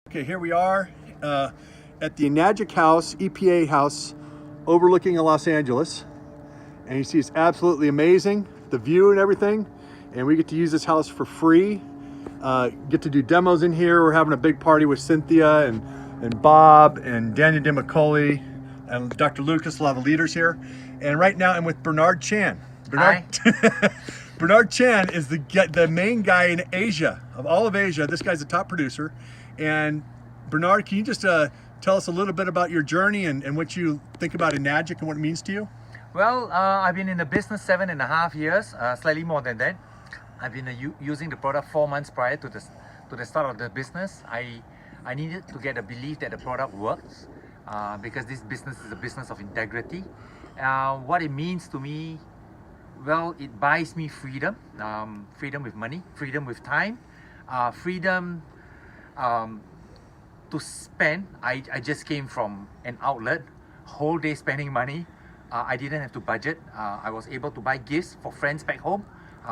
Okay, here we are at the Enagic House, EPA house, overlooking Los Angeles. And you see it's absolutely amazing, the view and everything. And we get to use this house for free. Get to do demos in here. We're having a big party with Cynthia and Bob and Daniel DeMacaulay and Dr. Lucas, a lot of leaders here. And right now I'm with Bernard Chan. Bernard, Bernard Chan is the main guy in Asia, of all of Asia. This guy's the top producer. And Bernard, can you just tell us a little bit about your journey and what you think about Enagic and what it means to you? Well, I've been in the business 7.5 years, slightly more than that. I've been using the product 4 months prior to the start of the business. I needed to get a belief that the product works because this business is a business of integrity. What it means to me, well, it buys me freedom, freedom with money, freedom with time, freedom to spend. I just came from an outlet, whole day spending money. I didn't have to budget. I was able to buy gifts for friends back home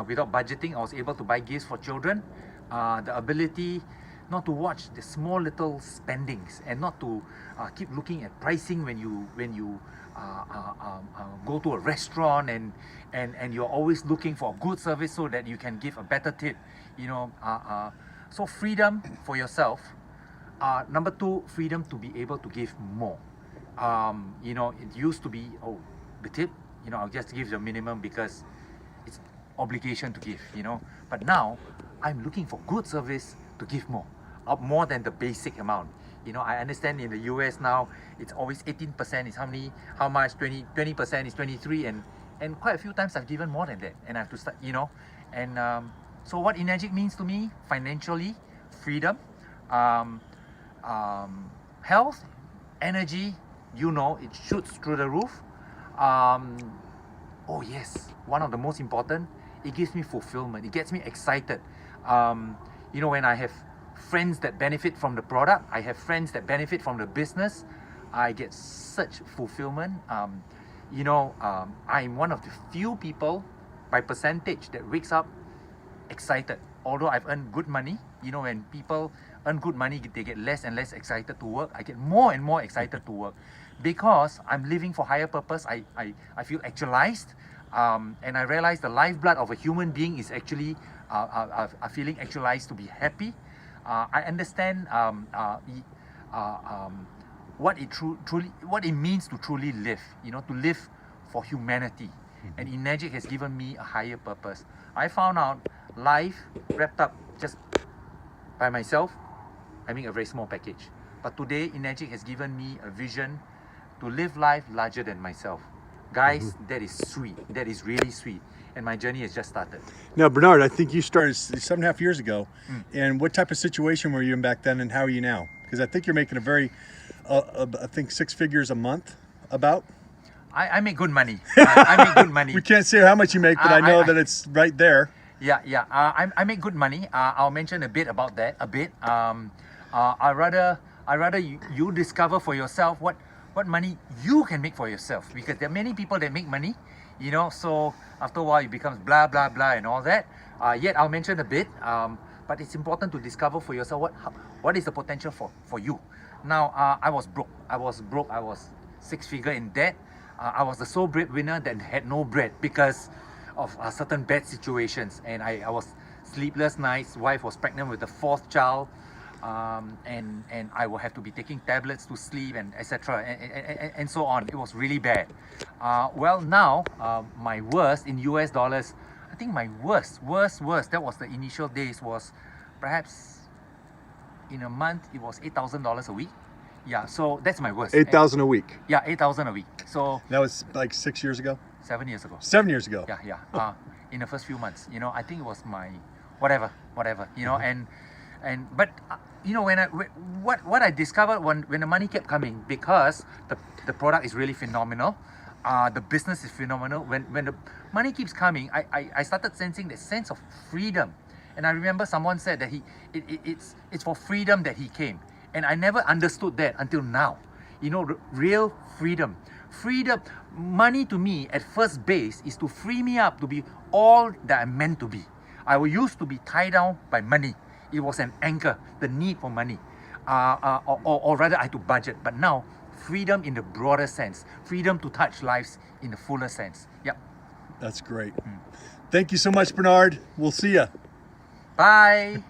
without budgeting. I was able to buy gifts for children. The ability not to watch the small little spendings and not to keep looking at pricing when you go to a restaurant and you're always looking for a good service so that you can give a better tip. So freedom for yourself. Number two, freedom to be able to give more. It used to be, the tip, I'll just give the minimum because it's obligation to give, But now, I'm looking for good service to give more than the basic amount. I understand in the US now, it's always 18% is how much, 20% is 23, and quite a few times I've given more than that, and I have to start, so what Enagic means to me, financially, freedom, health, energy, it shoots through the roof. Oh yes, one of the most important, it gives me fulfillment. It gets me excited. When I have friends that benefit from the product, I have friends that benefit from the business, I get such fulfillment. I'm one of the few people by percentage that wakes up excited. Although I've earned good money, when people earn good money, they get less and less excited to work. I get more and more excited to work because I'm living for higher purpose. I feel actualized, and I realize the lifeblood of a human being is actually feeling actualized to be happy. I understand what it means to truly live, to live for humanity. And Enagic has given me a higher purpose. I found out life wrapped up just by myself, having a very small package. But today, Enagic has given me a vision to live life larger than myself. Guys, that is sweet. That is really sweet. And my journey has just started. Now, Bernard, I think you started 7.5 years ago. And what type of situation were you in back then and how are you now? Because I think you're making a very, I think 6 figures a month about. I make good money. I make good money. We can't say how much you make, but I know that it's right there. Yeah. I make good money. I'll mention a bit about that. I rather you discover for yourself what money you can make for yourself, because there are many people that make money, so after a while it becomes blah blah blah and all that. Yet I'll mention a bit, but it's important to discover for yourself what is the potential for you. Now I was broke. I was 6-figure in debt. I was the sole breadwinner that had no bread because of certain bad situations, and I was sleepless nights. Wife was pregnant with the 4th child, and I will have to be taking tablets to sleep and etc. and so on. It was really bad. Well, now my worst in US dollars, I think my worst, that was the initial days, was perhaps in a month it was $8,000 a week. Yeah, so that's my worst. 8,000 a week. Yeah, 8,000 a week. So that was like 6 years ago. 7 years ago. 7 years ago. Yeah. In the first few months, I think it was my whatever, but what I discovered when the money kept coming, because the product is really phenomenal, the business is phenomenal. When the money keeps coming, I started sensing the sense of freedom, and I remember someone said that it's for freedom that he came. And I never understood that until now. Real freedom. Money to me at first base is to free me up to be all that I'm meant to be. I used to be tied down by money. It was an anchor, the need for money. or rather I had to budget. But now, freedom in the broader sense, freedom to touch lives in the fuller sense. Yep. That's great. Thank you so much, Bernard. We'll see ya. Bye.